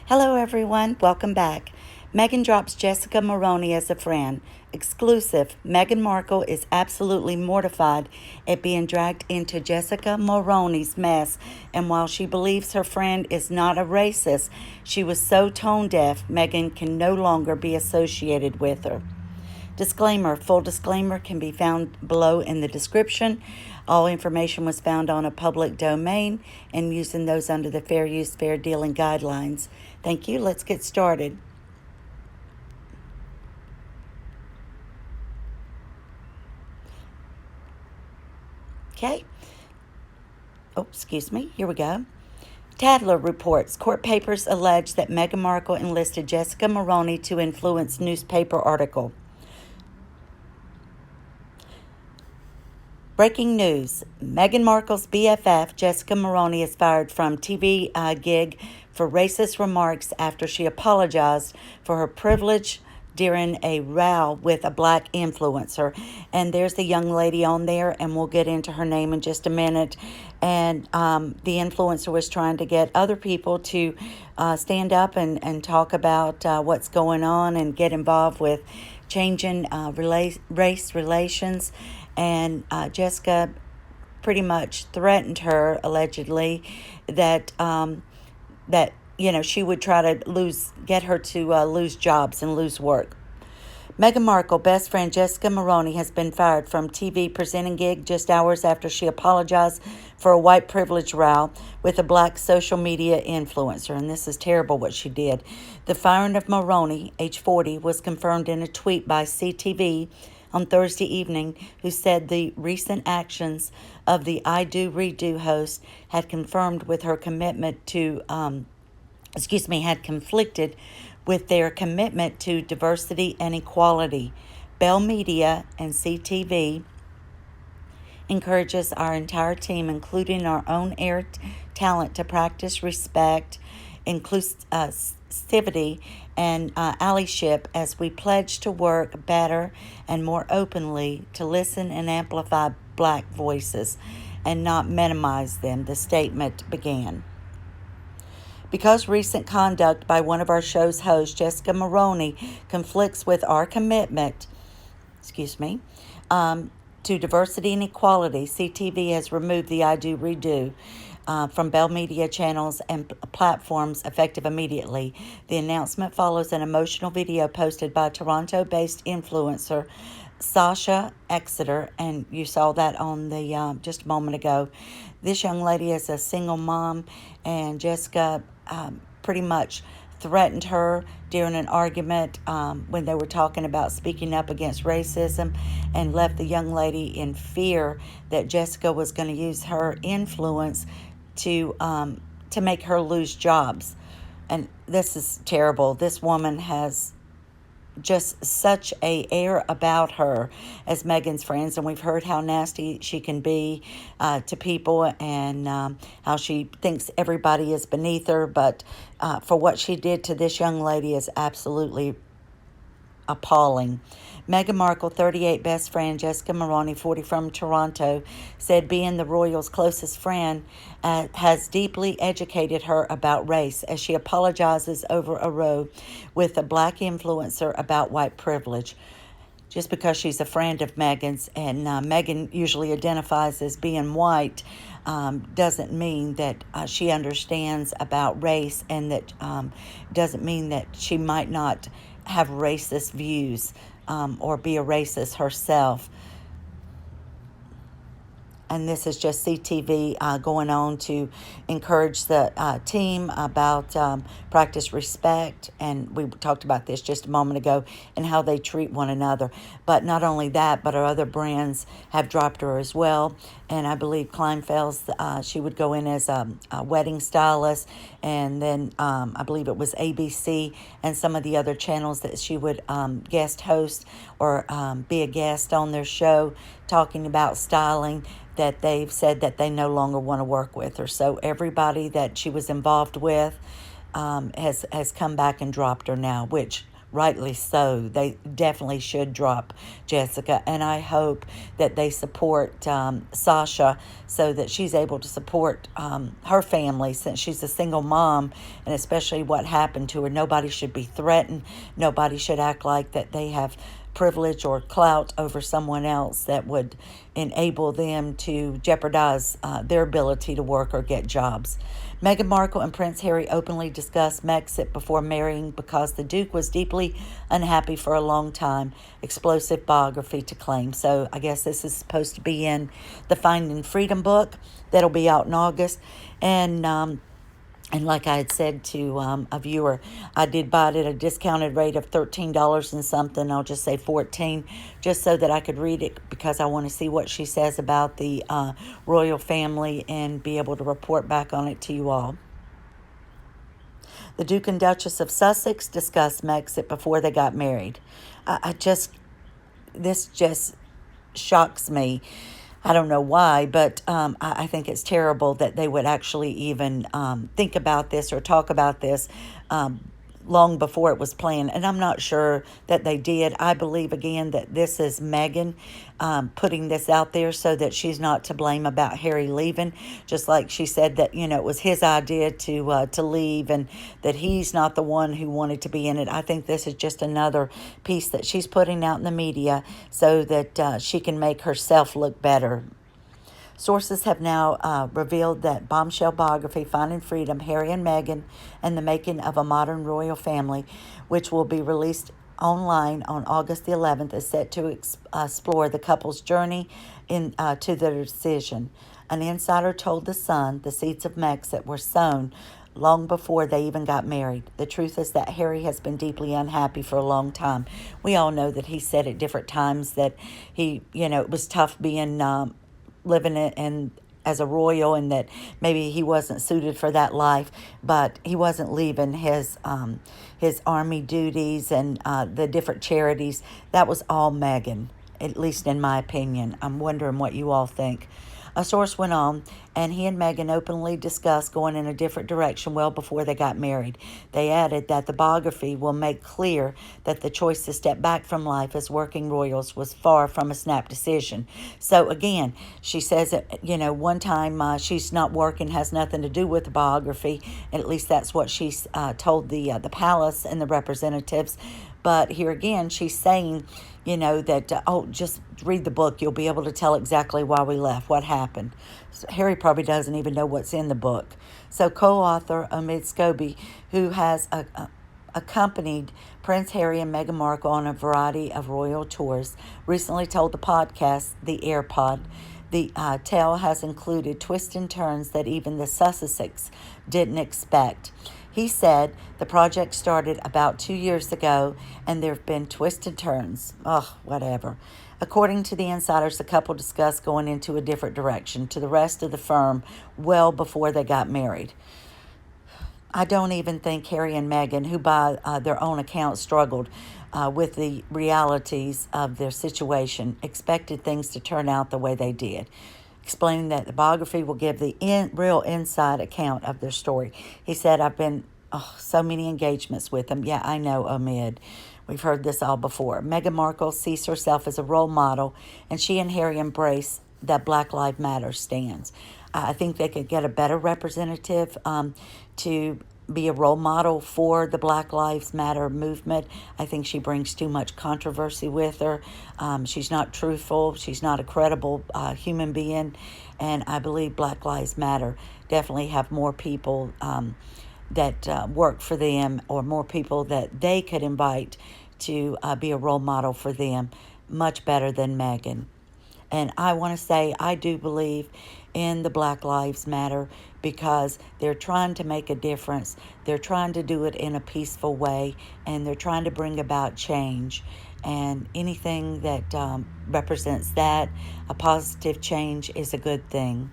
Hello, everyone. Welcome back. Meghan drops Jessica Mulroney as a friend. Exclusive. Meghan Markle is absolutely mortified at being dragged into Jessica Mulroney's mess, and while she believes her friend is not a racist, she was so tone deaf Meghan can no longer be associated with her. Disclaimer. Full disclaimer can be found below in the description. All information was found on a public domain and using those under the fair use, fair dealing guidelines. Thank you. Let's get started. Okay. Oh, excuse me. Here we go. Tadler reports court papers allege that Meghan Markle enlisted Jessica Mulroney to influence newspaper article. Breaking news. Meghan Markle's BFF, Jessica Mulroney, is fired from TV gig for racist remarks after she apologized for her privilege during a row with a black influencer. And there's the young lady on there, and we'll get into her name in just a minute. And the influencer was trying to get other people to stand up and talk about what's going on and get involved with changing race relations. And Jessica pretty much threatened her, allegedly, that she would try to get her to lose jobs and lose work. Meghan Markle, best friend Jessica Mulroney, has been fired from TV presenting gig just hours after she apologized for a white privilege row with a black social media influencer. And this is terrible what she did. The firing of Mulroney, age 40, was confirmed in a tweet by CTV on Thursday evening, who said the recent actions of the I Do Redo host had confirmed with her commitment to, had conflicted with their commitment to diversity and equality. Bell Media and CTV encourages our entire team, including our own air talent, to practice respect, inclusivity, and allyship as we pledge to work better and more openly to listen and amplify black voices and not minimize them, the statement began. Because recent conduct by one of our show's hosts, Jessica Mulroney, conflicts with our commitment, to diversity and equality, CTV has removed the I Do Redo from Bell Media channels and platforms effective immediately. The announcement follows an emotional video posted by Toronto-based influencer Sasha, Exeter, and you saw that on the just a moment ago. This young lady is a single mom, and Jessica pretty much threatened her during an argument when they were talking about speaking up against racism, and left the young lady in fear that Jessica was going to use her influence to make her lose jobs. And this is terrible. This woman has just such a air about her as Meghan's friends, and we've heard how nasty she can be to people, and how she thinks everybody is beneath her. But for what she did to this young lady is absolutely appalling. Meghan Markle, 38, best friend Jessica Mulroney, 40, from Toronto, said being the royal's closest friend has deeply educated her about race as she apologizes over a row with a black influencer about white privilege. Just because she's a friend of Meghan's, and Meghan usually identifies as being white, doesn't mean that she understands about race, and that doesn't mean that she might not have racist views or be a racist herself. And this is just CTV going on to encourage the team about practice respect. And we talked about this just a moment ago, and how they treat one another. But not only that, but our other brands have dropped her as well. And I believe Kleinfeld's, she would go in as a wedding stylist. And then I believe it was ABC and some of the other channels that she would guest host or be a guest on their show talking about styling, that they've said that they no longer want to work with her. So everybody that she was involved with has come back and dropped her now, which rightly so. They definitely should drop Jessica, and I hope that they support Sasha so that she's able to support her family, since she's a single mom, and especially what happened to her. Nobody should be threatened. Nobody should act like that they have privilege or clout over someone else that would enable them to jeopardize their ability to work or get jobs. Meghan Markle and Prince Harry openly discussed Megxit before marrying because the Duke was deeply unhappy for a long time. Explosive biography to claim. So I guess this is supposed to be in the Finding Freedom book that'll be out in August. And like I had said to a viewer, I did buy it at a discounted rate of $13 and something. I'll just say 14, just so that I could read it, because I want to see what she says about the royal family and be able to report back on it to you all. The Duke and Duchess of Sussex discussed Megxit before they got married. This just shocks me. I don't know why, but I think it's terrible that they would actually even think about this or talk about this long before it was planned. And I'm not sure that they did. I believe, again, that this is Meghan putting this out there so that she's not to blame about Harry leaving. Just like she said that, it was his idea to leave, and that he's not the one who wanted to be in it. I think this is just another piece that she's putting out in the media so that she can make herself look better. Sources have now revealed that bombshell biography, Finding Freedom, Harry and Meghan, and the Making of a Modern Royal Family, which will be released online on August the 11th, is set to explore the couple's journey to their decision. An insider told The Sun the seeds of Megxit were sown long before they even got married. The truth is that Harry has been deeply unhappy for a long time. We all know that he said at different times that it was tough being living in as a royal, and that maybe he wasn't suited for that life, but he wasn't leaving his army duties and the different charities. That was all Meghan, at least in my opinion. I'm wondering what you all think. A source went on, and he and Meghan openly discussed going in a different direction well before they got married. They added that the biography will make clear that the choice to step back from life as working royals was far from a snap decision. So again, she says that, one time she's not working, has nothing to do with the biography. At least that's what she's told the palace and the representatives. But here again, she's saying, that, just read the book. You'll be able to tell exactly why we left, what happened. So Harry probably doesn't even know what's in the book. So co-author Omid Scobie, who has accompanied Prince Harry and Meghan Markle on a variety of royal tours, recently told the podcast, The AirPod, the tale has included twists and turns that even the Sussexes didn't expect. He said the project started about 2 years ago, and there have been twists and turns. Whatever. According to the insiders, the couple discussed going into a different direction to the rest of the firm well before they got married. I don't even think Harry and Meghan, who by their own account struggled with the realities of their situation, expected things to turn out the way they did, explaining that the biography will give the real inside account of their story. He said, I've been so many engagements with them. Yeah, I know, Omid. We've heard this all before. Meghan Markle sees herself as a role model, and she and Harry embrace that Black Lives Matter stands. I think they could get a better representative to be a role model for the Black Lives Matter movement. I think she brings too much controversy with her. She's not truthful. She's not a credible human being. And I believe Black Lives Matter definitely have more people that work for them, or more people that they could invite to be a role model for them, much better than Meghan. And I want to say I do believe in the Black Lives Matter because they're trying to make a difference. They're trying to do it in a peaceful way, and they're trying to bring about change. And anything that represents that, a positive change, is a good thing.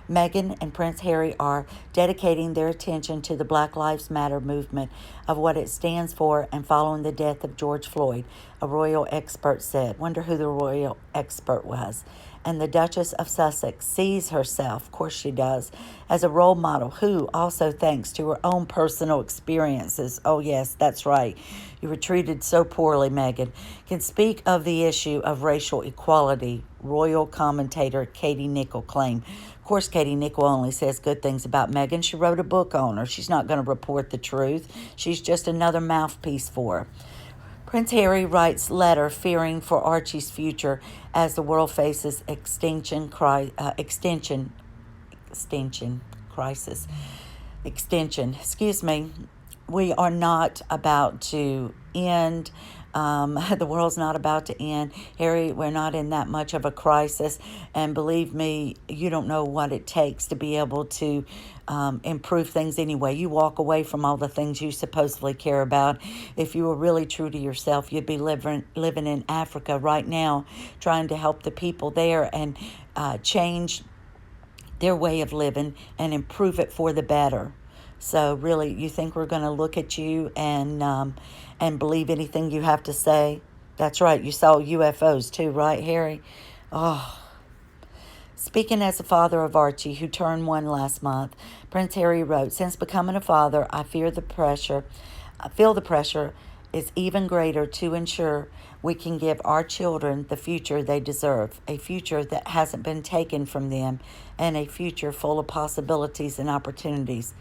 Meghan and Prince Harry are dedicating their attention to the Black Lives Matter movement, of what it stands for, and following the death of George Floyd, a royal expert said. Wonder who the royal expert was. And the Duchess of Sussex sees herself, of course she does, as a role model who, also thanks to her own personal experiences, oh yes, that's right, you were treated so poorly, Meghan, can speak of the issue of racial equality, royal commentator Katie Nicholl claimed. Of course, Katie Nicholl only says good things about Meghan. She wrote a book on her. She's not going to report the truth. She's just another mouthpiece for her. Prince Harry writes letter fearing for Archie's future as the world faces extinction crisis. Excuse me. We are not about to end. The world's not about to end. Harry, we're not in that much of a crisis. And believe me, you don't know what it takes to be able to improve things anyway. You walk away from all the things you supposedly care about. If you were really true to yourself, you'd be living in Africa right now, trying to help the people there and change their way of living and improve it for the better. So really, you think we're going to look at you and believe anything you have to say? That's right. You saw UFOs too, right, Harry? Oh. Speaking as a father of Archie, who turned 1 last month, Prince Harry wrote, "Since becoming a father, I feel the pressure is even greater to ensure we can give our children the future they deserve, a future that hasn't been taken from them, and a future full of possibilities and opportunities."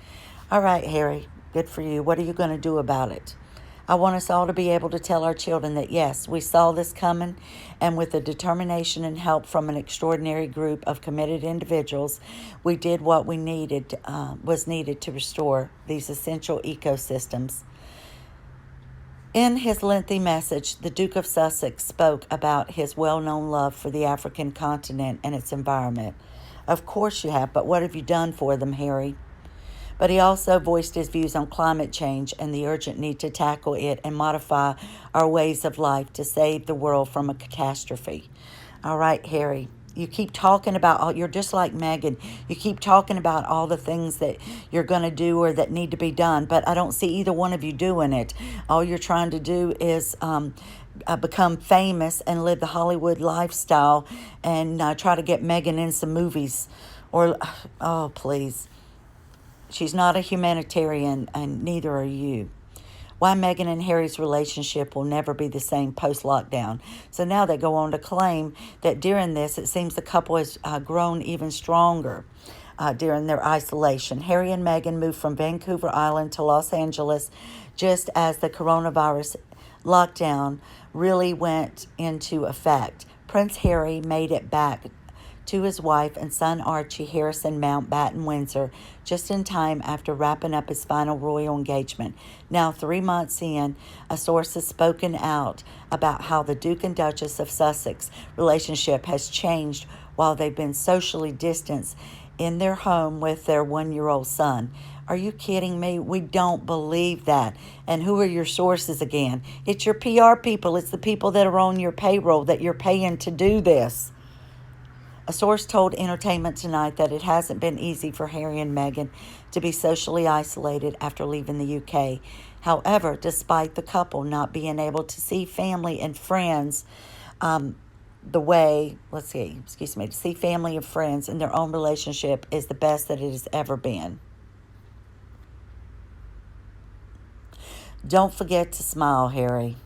All right, Harry, good for you. What are you going to do about it? I want us all to be able to tell our children that, yes, we saw this coming, and with the determination and help from an extraordinary group of committed individuals, we did what we was needed to restore these essential ecosystems. In his lengthy message, the Duke of Sussex spoke about his well-known love for the African continent and its environment. Of course you have, but what have you done for them, Harry? But he also voiced his views on climate change and the urgent need to tackle it and modify our ways of life to save the world from a catastrophe. All right, Harry, you keep talking about, you're just like Meghan. You keep talking about all the things that you're going to do or that need to be done, but I don't see either one of you doing it. All you're trying to do is become famous and live the Hollywood lifestyle and try to get Meghan in some movies. Or, oh, please. She's not a humanitarian, and neither are you. Why Meghan and Harry's relationship will never be the same post-lockdown. So now they go on to claim that during this, it seems the couple has grown even stronger during their isolation. Harry and Meghan moved from Vancouver Island to Los Angeles just as the coronavirus lockdown really went into effect. Prince Harry made it back to his wife and son Archie Harrison Mountbatten Windsor just in time after wrapping up his final royal engagement. Now, 3 months in, a source has spoken out about how the Duke and Duchess of Sussex relationship has changed while they've been socially distanced in their home with their 1-year-old son. Are you kidding me? We don't believe that. And who are your sources again? It's your PR people. It's the people that are on your payroll that you're paying to do this. A source told Entertainment Tonight that it hasn't been easy for Harry and Meghan to be socially isolated after leaving the UK. However, despite the couple not being able to see family and friends to see family and friends in their own relationship is the best that it has ever been. Don't forget to smile, Harry.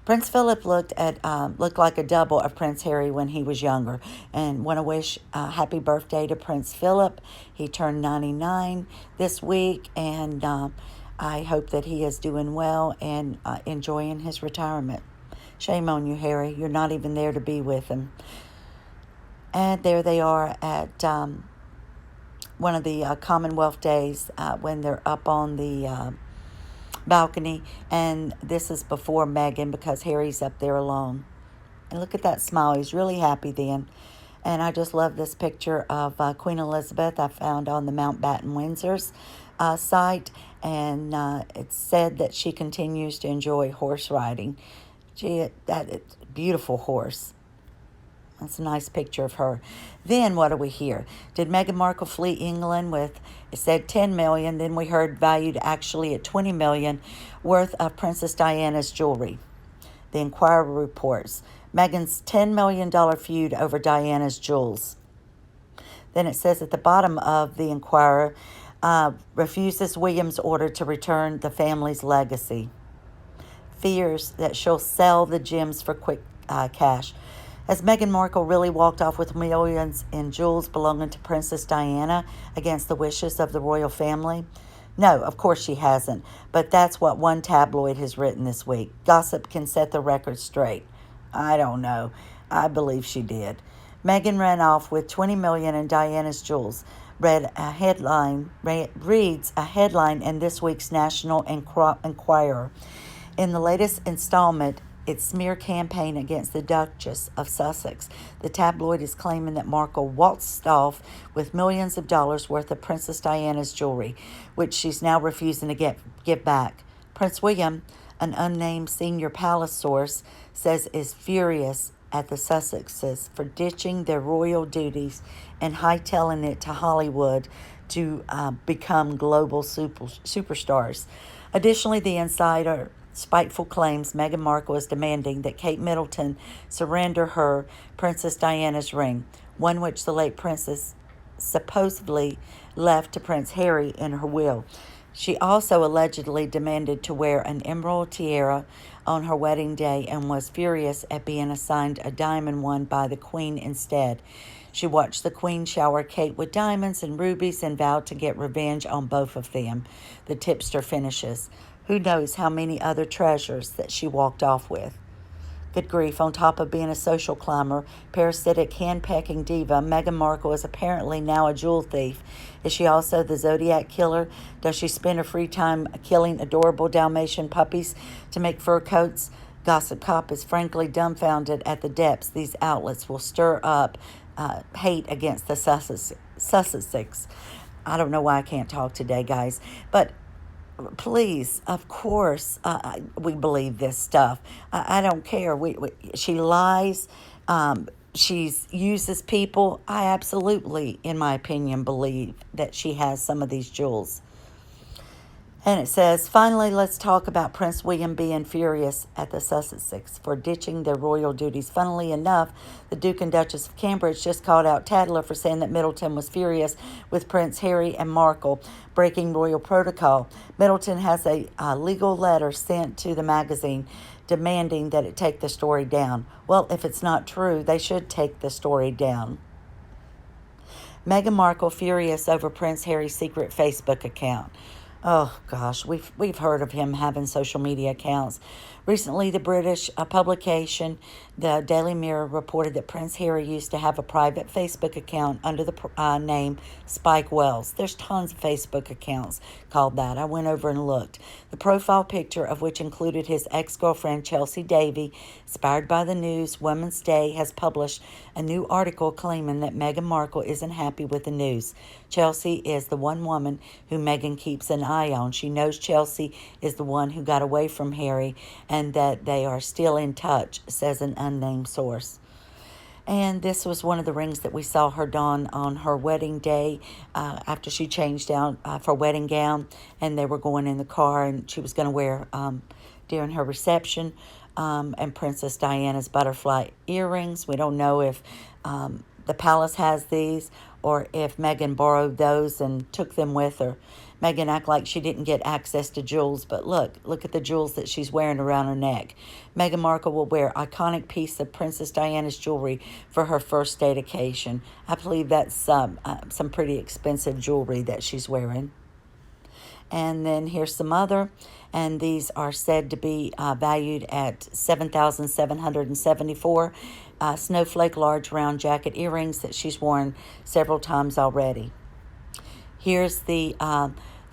Prince Philip looked like a double of Prince Harry when he was younger, and want to wish happy birthday to Prince Philip. He turned 99 this week, and I hope that he is doing well and enjoying his retirement. Shame on you, Harry. You're not even there to be with him. And there they are at one of the Commonwealth Days when they're up on the balcony, and this is before Meghan because Harry's up there alone. And look at that smile. He's really happy then. And I just love this picture of Queen Elizabeth I found on the Mountbatten Windsor's site, and it said that she continues to enjoy horse riding. That beautiful horse. That's a nice picture of her. Then what do we hear? Did Meghan Markle flee England with, it said 10 million, then we heard valued actually at 20 million worth of Princess Diana's jewelry. The Inquirer reports Meghan's $10 million feud over Diana's jewels. Then it says at the bottom of the Inquirer, refuses William's order to return the family's legacy. Fears that she'll sell the gems for quick cash. Has Meghan Markle really walked off with millions in jewels belonging to Princess Diana against the wishes of the royal family? No, of course she hasn't, but that's what one tabloid has written this week. Gossip can set the record straight. I don't know. I believe she did. Meghan ran off with $20 million in Diana's jewels. Reads a headline in this week's National Enquirer. In the latest installment, its smear campaign against the Duchess of Sussex, the tabloid is claiming that Markle waltzed off with millions of dollars worth of Princess Diana's jewelry, which she's now refusing to give back. Prince William, an unnamed senior palace source, says is furious at the Sussexes for ditching their royal duties and hightailing it to Hollywood to become global superstars. Additionally, the insider spiteful claims Meghan Markle is demanding that Kate Middleton surrender her Princess Diana's ring, one which the late princess supposedly left to Prince Harry in her will. She also allegedly demanded to wear an emerald tiara on her wedding day and was furious at being assigned a diamond one by the Queen instead. She watched the Queen shower Kate with diamonds and rubies and vowed to get revenge on both of them, the tipster finishes. Who knows how many other treasures that she walked off with. Good grief, on top of being a social climber, parasitic, hand-pecking diva, Meghan Markle is apparently now a jewel thief. Is she also the Zodiac killer? Does she spend her free time killing adorable Dalmatian puppies to make fur coats? Gossip Cop is frankly dumbfounded at the depths these outlets will stir up hate against the Sussexes. I don't know why I can't talk today, guys, but please, of course, we believe this stuff. I don't care. She lies. She uses people. I absolutely, in my opinion, believe that she has some of these jewels. And it says, finally, let's talk about Prince William being furious at the Sussexes for ditching their royal duties. Funnily enough, the Duke and Duchess of Cambridge just called out Tadler for saying that Middleton was furious with Prince Harry and Markle breaking royal protocol. Middleton has a legal letter sent to the magazine demanding that it take the story down. Well, if it's not true, they should take the story down. Meghan Markle furious over Prince Harry's secret Facebook account. Oh gosh, we've heard of him having social media accounts. Recently, the British publication, the Daily Mirror, reported that Prince Harry used to have a private Facebook account under the name Spike Wells. There's tons of Facebook accounts called that. I went over and looked. The profile picture of which included his ex-girlfriend Chelsea Davy, inspired by the news, Women's Day has published a new article claiming that Meghan Markle isn't happy with the news. Chelsea is the one woman who Meghan keeps an eye on. She knows Chelsea is the one who got away from Harry and that they are still in touch, says an unnamed source. And this was one of the rings that we saw her don on her wedding day after she changed out for wedding gown, and they were going in the car, and she was going to wear during her reception. And Princess Diana's butterfly earrings. We don't know if the palace has these or if Meghan borrowed those and took them with her. Meghan acted like she didn't get access to jewels, but look at the jewels that she's wearing around her neck. Meghan Markle will wear iconic piece of Princess Diana's jewelry for her first date occasion. I believe that's some pretty expensive jewelry that she's wearing. And then here's some other, and these are said to be valued at $7,774. Snowflake large round jacket earrings that she's worn several times already. Here's the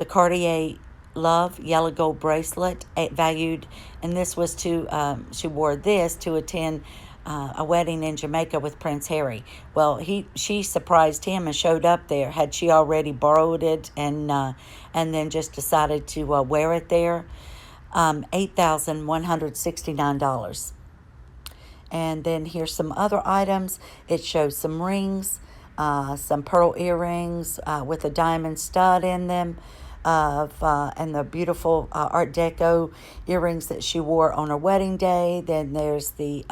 Cartier Love yellow gold bracelet valued, and this was she wore this to attend a wedding in Jamaica with Prince Harry. Well, she surprised him and showed up there. Had she already borrowed it and then just decided to wear it there? $8,169. And then here's some other items. It shows some rings, some pearl earrings with a diamond stud in them. and the beautiful Art Deco earrings that she wore on her wedding day. Then there's the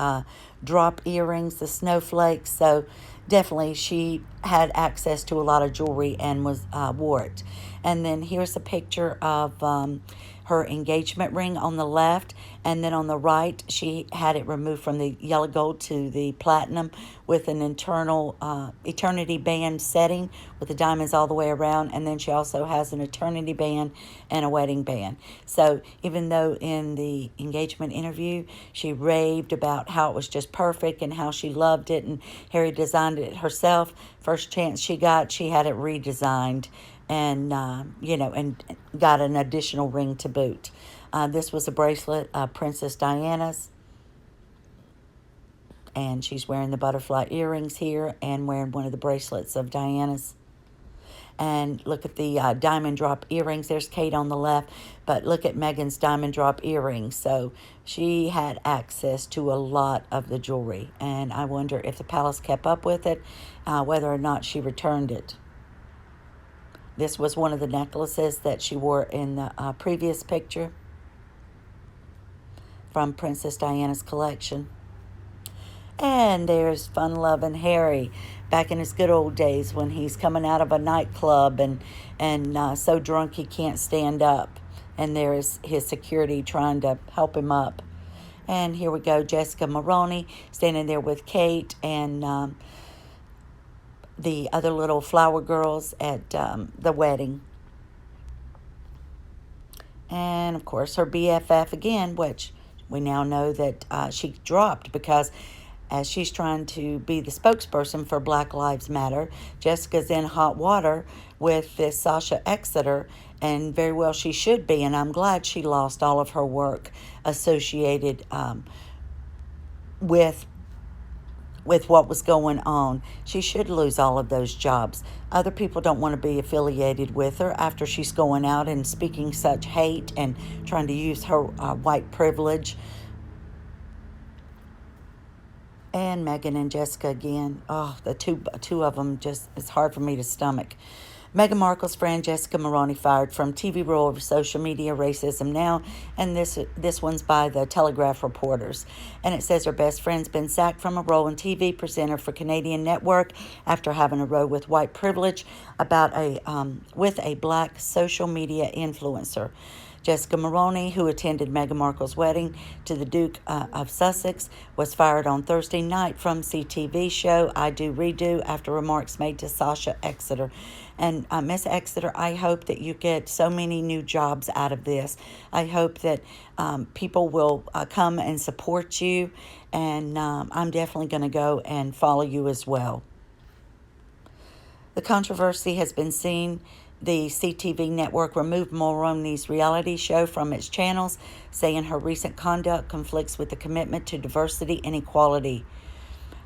drop earrings, the snowflakes. So definitely she had access to a lot of jewelry and was wore it. And then here's a picture of her engagement ring on the left, and then on the right she had it removed from the yellow gold to the platinum with an internal eternity band setting with the diamonds all the way around. And then she also has an eternity band and a wedding band. So even though in the engagement interview she raved about how it was just perfect and how she loved it, and Harry designed it herself, first chance she got, she had it redesigned and and got an additional ring to boot. This was a bracelet, Princess Diana's, and she's wearing the butterfly earrings here and wearing one of the bracelets of Diana's. And look at the diamond drop earrings. There's Kate on the left, but look at Meghan's diamond drop earrings. So she had access to a lot of the jewelry, and I wonder if the palace kept up with it, whether or not she returned it. This was one of the necklaces that she wore in the previous picture from Princess Diana's collection. And there's fun-loving Harry back in his good old days when he's coming out of a nightclub and so drunk he can't stand up. And there's his security trying to help him up. And here we go, Jessica Mulroney standing there with Kate and the other little flower girls at the wedding. And, of course, her BFF again, which we now know that she dropped because as she's trying to be the spokesperson for Black Lives Matter, Jessica's in hot water with this Sasha Exeter, and very well she should be, and I'm glad she lost all of her work associated with what was going on. She should lose all of those jobs. Other people don't want to be affiliated with her after she's going out and speaking such hate and trying to use her white privilege. And Meghan and Jessica again. Oh, the two of them, just, it's hard for me to stomach. Meghan Markle's friend Jessica Mulroney fired from TV role over social media racism now, and this one's by the Telegraph reporters. And it says her best friend's been sacked from a role in TV presenter for Canadian network after having a row with white privilege about with a black social media influencer. Jessica Mulroney, who attended Meghan Markle's wedding to the Duke of Sussex, was fired on Thursday night from CTV show I Do Redo after remarks made to Sasha Exeter. And Miss Exeter, I hope that you get so many new jobs out of this. I hope that people will come and support you, and I'm definitely going to go and follow you as well. The controversy has been seen. The CTV network removed Mulroney's reality show from its channels, saying her recent conduct conflicts with the commitment to diversity and equality.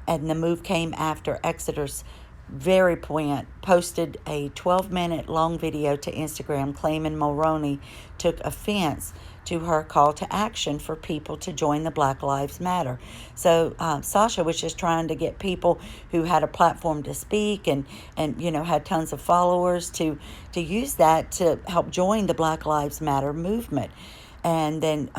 And the move came after Exeter's very poignant posted a 12-minute long video to Instagram claiming Mulroney took offense to her call to action for people to join the Black Lives Matter. So Sasha was just trying to get people who had a platform to speak and had tons of followers to use that to help join the Black Lives Matter movement. And then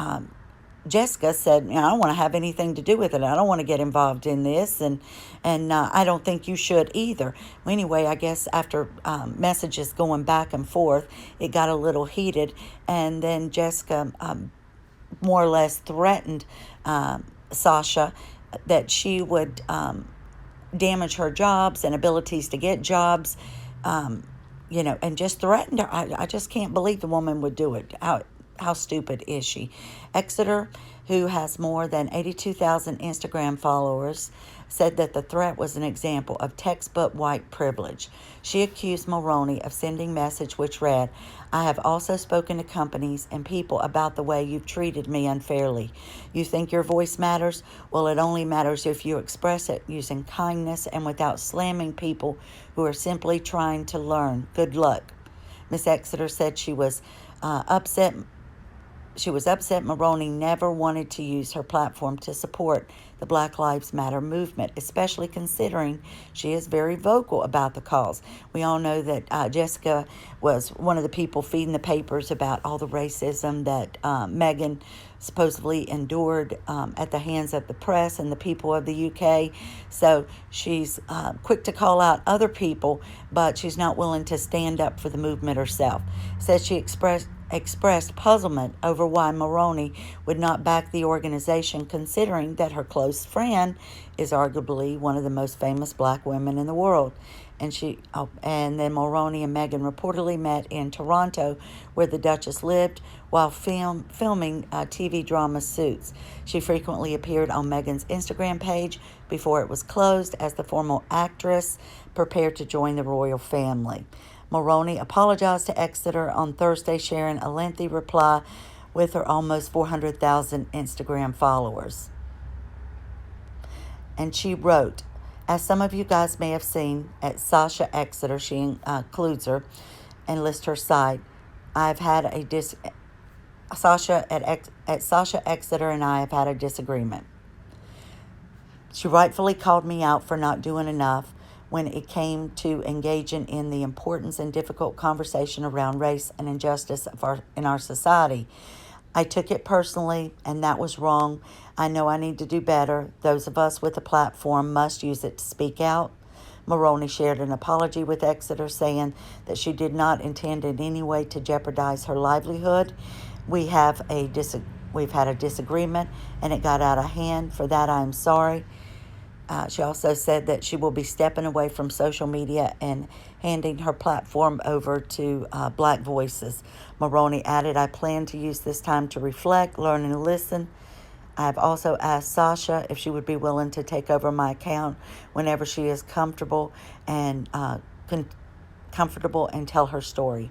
Jessica said, I don't want to have anything to do with it. I don't want to get involved in this, and I don't think you should either. Well, anyway, I guess after messages going back and forth, it got a little heated, and then Jessica more or less threatened Sasha that she would damage her jobs and abilities to get jobs, and just threatened her. I just can't believe the woman would do it. How stupid is she? Exeter, who has more than 82,000 Instagram followers, said that the threat was an example of textbook white privilege. She accused Mulroney of sending a message which read, I have also spoken to companies and people about the way you've treated me unfairly. You think your voice matters? Well, it only matters if you express it using kindness and without slamming people who are simply trying to learn. Good luck. Miss Exeter said she was upset. she was upset Mulroney never wanted to use her platform to support the Black Lives Matter movement, especially considering she is very vocal about the cause. We all know that Jessica was one of the people feeding the papers about all the racism that Meghan supposedly endured at the hands of the press and the people of the UK. So she's quick to call out other people, but she's not willing to stand up for the movement herself. Says she expressed puzzlement over why Mulroney would not back the organization, considering that her close friend is arguably one of the most famous black women in the world. And then Mulroney and Meghan reportedly met in Toronto, where the Duchess lived, while filming TV drama Suits. She frequently appeared on Meghan's Instagram page before it was closed as the former actress prepared to join the royal family. Mulroney apologized to Exeter on Thursday, sharing a lengthy reply with her almost 400,000 Instagram followers. And she wrote, as some of you guys may have seen at Sasha Exeter, she includes her and lists her site. Sasha at Sasha Exeter and I have had a disagreement. She rightfully called me out for not doing enough when it came to engaging in the importance and difficult conversation around race and injustice in our society. I took it personally, and that was wrong. I know I need to do better. Those of us with a platform must use it to speak out. Mulroney shared an apology with Exeter, saying that she did not intend in any way to jeopardize her livelihood. We've had a disagreement, and it got out of hand. For that, I am sorry. She also said that she will be stepping away from social media and handing her platform over to Black Voices. Mulroney added, I plan to use this time to reflect, learn, and listen. I have also asked Sasha if she would be willing to take over my account whenever she is comfortable and tell her story.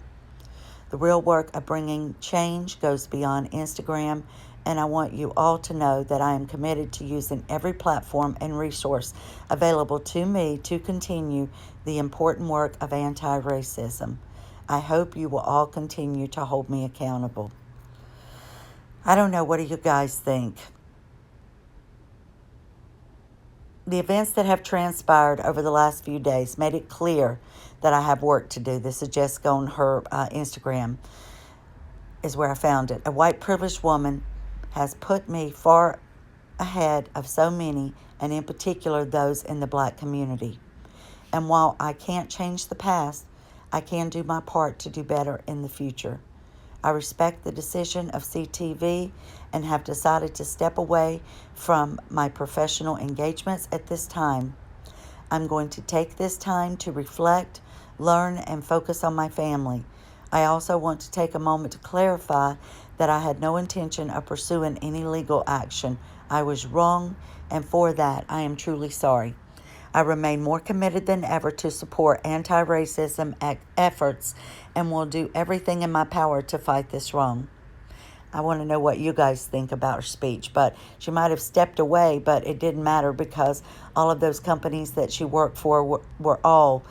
The real work of bringing change goes beyond Instagram, and I want you all to know that I am committed to using every platform and resource available to me to continue the important work of anti-racism. I hope you will all continue to hold me accountable. I don't know, what do you guys think? The events that have transpired over the last few days made it clear that I have work to do. This is Jessica on her Instagram, is where I found it. A white privileged woman has put me far ahead of so many, and in particular those in the black community. And while I can't change the past, I can do my part to do better in the future. I respect the decision of CTV and have decided to step away from my professional engagements at this time. I'm going to take this time to reflect, learn, and focus on my family. I also want to take a moment to clarify that I had no intention of pursuing any legal action. I was wrong, and for that, I am truly sorry. I remain more committed than ever to support anti-racism efforts and will do everything in my power to fight this wrong. I want to know what you guys think about her speech, but she might have stepped away, but it didn't matter because all of those companies that she worked for were all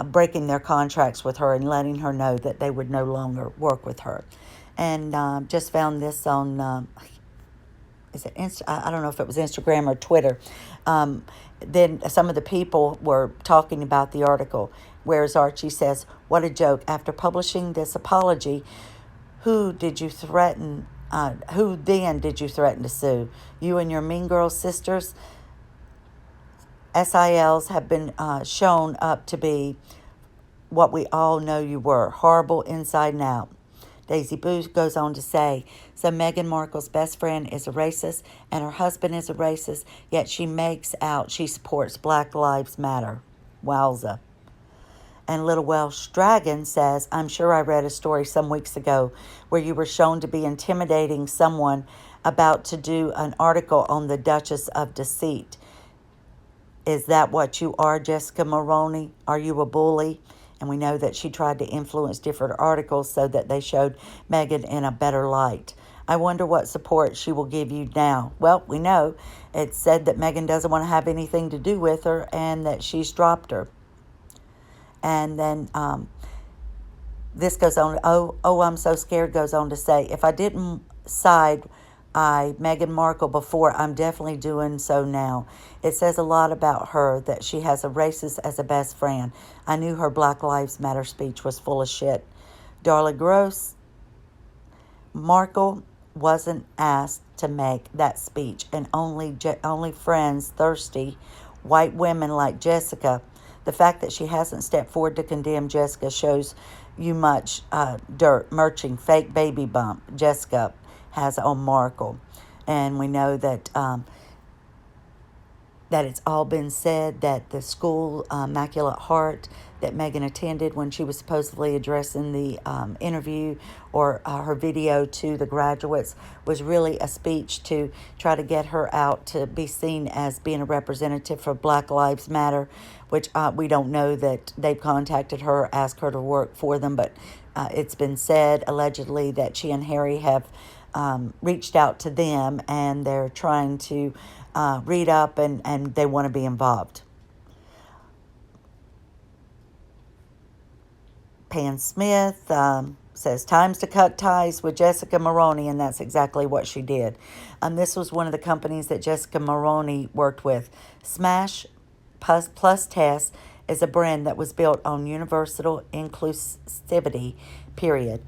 breaking their contracts with her and letting her know that they would no longer work with her. And just found this on, I don't know if it was Instagram or Twitter. Then some of the people were talking about the article, whereas Archie says, what a joke. After publishing this apology, who then did you threaten to sue? You and your Mean Girl sisters? SILs have been shown up to be what we all know you were, horrible inside and out. Daisy Boo goes on to say, so Meghan Markle's best friend is a racist and her husband is a racist, yet she makes out she supports Black Lives Matter. Wowza. And Little Welsh Dragon says, I'm sure I read a story some weeks ago where you were shown to be intimidating someone about to do an article on the Duchess of Deceit. Is that what you are, Jessica Mulroney? Are you a bully? And we know that she tried to influence different articles so that they showed Meghan in a better light. I wonder what support she will give you now. Well, we know it said that Meghan doesn't want to have anything to do with her and that she's dropped her. And then This goes on, I'm so scared, goes on to say, if I didn't side Meghan Markle before, I'm definitely doing so now. It says a lot about her that she has a racist as a best friend. I knew her Black Lives Matter speech was full of shit. Darla Gross, Markle wasn't asked to make that speech, and only friends, thirsty white women like Jessica. The fact that she hasn't stepped forward to condemn Jessica shows you much dirt, merching, fake baby bump Jessica has on Markle. And we know that that it's all been said that the school, Immaculate Heart, that Meghan attended when she was supposedly addressing the interview or her video to the graduates was really a speech to try to get her out to be seen as being a representative for Black Lives Matter, which we don't know that they've contacted her, asked her to work for them, but it's been said allegedly that she and Harry have reached out to them and they're trying to read up and they want to be involved. Pan Smith says, times to cut ties with Jessica Mulroney, and that's exactly what she did. This was one of the companies that Jessica Mulroney worked with. Smash Plus Test is a brand that was built on universal inclusivity, period.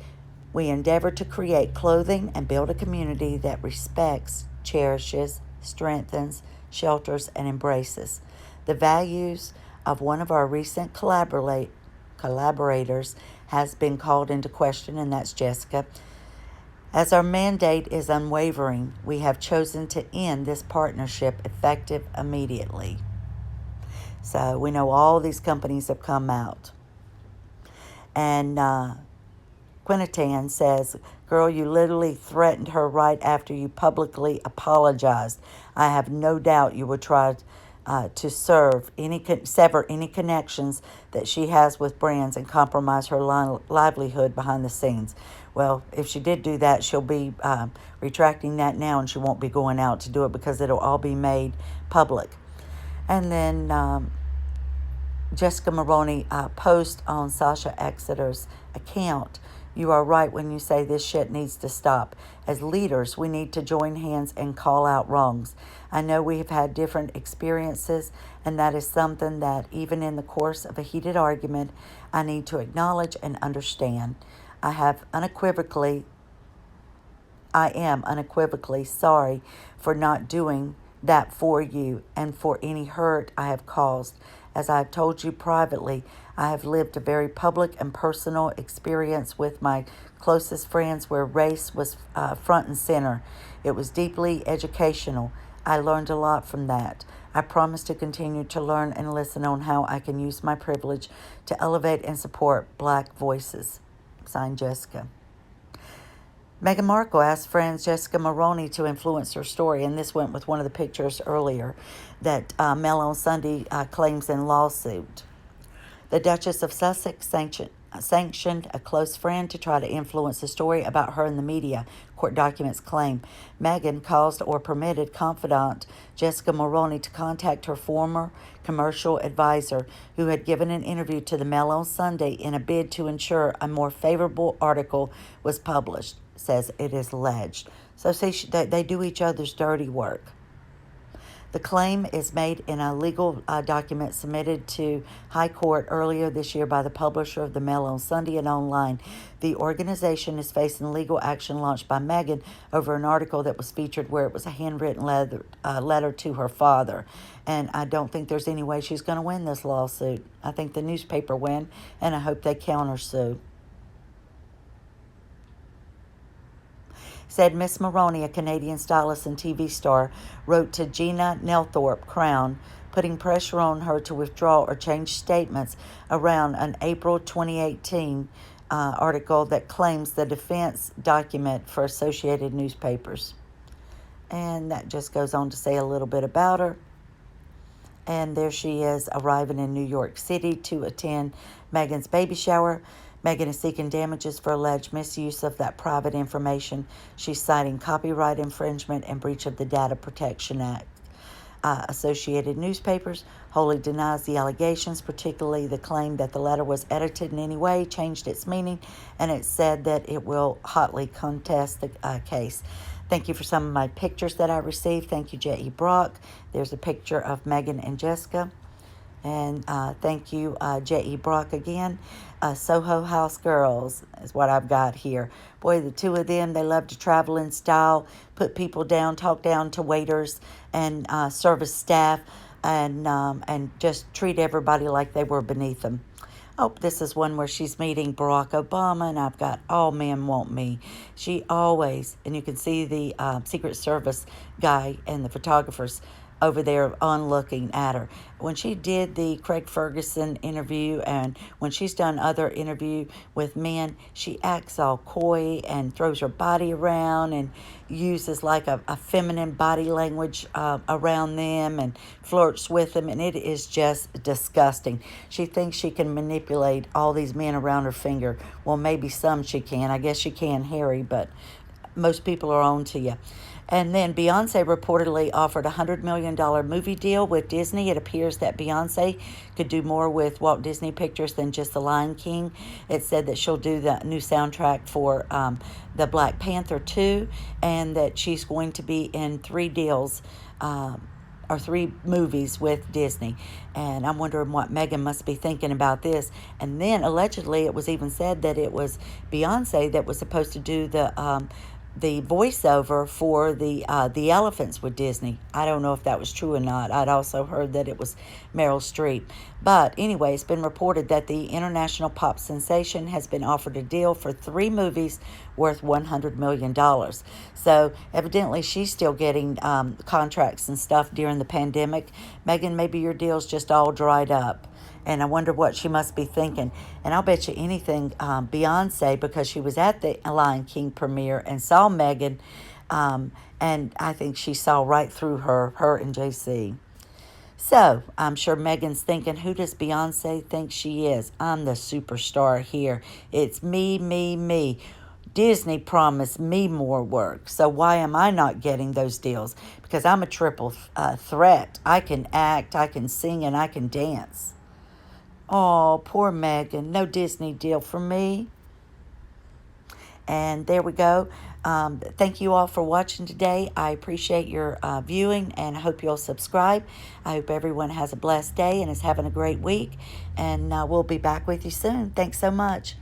We endeavor to create clothing and build a community that respects, cherishes, strengthens, shelters, and embraces. The values of one of our recent collaborators has been called into question, and that's Jessica. As our mandate is unwavering, we have chosen to end this partnership effective immediately. So we know all these companies have come out. And Quinnitan says, girl, you literally threatened her right after you publicly apologized. I have no doubt you would try to sever any connections that she has with brands and compromise her livelihood behind the scenes. Well, if she did do that, she'll be retracting that now, and she won't be going out to do it because it'll all be made public. And then Jessica Mulroney post on Sasha Exeter's account. You are right when you say this shit needs to stop. As leaders, we need to join hands and call out wrongs. I know we have had different experiences, and that is something that even in the course of a heated argument, I need to acknowledge and understand. I am unequivocally sorry for not doing that for you and for any hurt I have caused. As I have told you privately, I have lived a very public and personal experience with my closest friends where race was front and center. It was deeply educational. I learned a lot from that. I promise to continue to learn and listen on how I can use my privilege to elevate and support Black voices. Signed, Jessica. Meghan Markle asked friends Jessica Mulroney to influence her story, and this went with one of the pictures earlier that Mail on Sunday claims in lawsuit. The Duchess of Sussex sanctioned a close friend to try to influence the story about her in the media, court documents claim. Meghan caused or permitted confidant Jessica Mulroney to contact her former commercial advisor, who had given an interview to the Mail on Sunday in a bid to ensure a more favorable article was published, says it is alleged. So see, they do each other's dirty work. The claim is made in a legal document submitted to High Court earlier this year by the publisher of the Mail on Sunday and online. The organization is facing legal action launched by Meghan over an article that was featured where it was a handwritten letter to her father. And I don't think there's any way she's going to win this lawsuit. I think the newspaper win, and I hope they countersue. Said Miss Mulroney, a Canadian stylist and TV star, wrote to Gina Nelthorpe, Crown, putting pressure on her to withdraw or change statements around an April 2018 article that claims the defense document for Associated Newspapers. And that just goes on to say a little bit about her. And there she is, arriving in New York City to attend Meghan's baby shower. Meghan is seeking damages for alleged misuse of that private information. She's citing copyright infringement and breach of the Data Protection Act. Associated Newspapers wholly denies the allegations, particularly the claim that the letter was edited in any way, changed its meaning, and it said that it will hotly contest the case. Thank you for some of my pictures that I received. Thank you, J.E. Brock. There's a picture of Meghan and Jessica. And thank you, J.E. Brock again. Soho House Girls is what I've got here. Boy, the two of them, they love to travel in style, put people down, talk down to waiters and service staff, and just treat everybody like they were beneath them. Oh, this is one where she's meeting Barack Obama, and I've got All Men Want Me. She always, and you can see the Secret Service guy and the photographers over there on looking at her. When she did the Craig Ferguson interview, and when she's done other interview with men, she acts all coy and throws her body around and uses like a feminine body language around them and flirts with them, and it is just disgusting. She thinks she can manipulate all these men around her finger. Well, maybe some she can. I guess she can, Harry, but most people are on to you. And then Beyonce reportedly offered a $100 million movie deal with Disney. It appears that Beyonce could do more with Walt Disney Pictures than just The Lion King. It said that she'll do the new soundtrack for the Black Panther 2, and that she's going to be in 3 deals or 3 movies with Disney. And I'm wondering what Meghan must be thinking about this. And then allegedly it was even said that it was Beyonce that was supposed to do the voiceover for the elephants with Disney. I don't know if that was true or not. I'd also heard that it was Meryl Streep. But anyway, it's been reported that the international pop sensation has been offered a deal for 3 movies worth $100 million. So evidently she's still getting contracts and stuff during the pandemic. Meghan, maybe your deal's just all dried up. And I wonder what she must be thinking. And I'll bet you anything, Beyonce, because she was at the Lion King premiere and saw Meghan, and I think she saw right through her and JC. So I'm sure Meghan's thinking, who does Beyonce think she is? I'm the superstar here. It's me, me, me. Disney promised me more work, so why am I not getting those deals? Because I'm a triple threat. I can act, I can sing, and I can dance. Oh, poor Meghan. No Disney deal for me. And there we go. Thank you all for watching today. I appreciate your viewing, and I hope you'll subscribe. I hope everyone has a blessed day and is having a great week. And we'll be back with you soon. Thanks so much.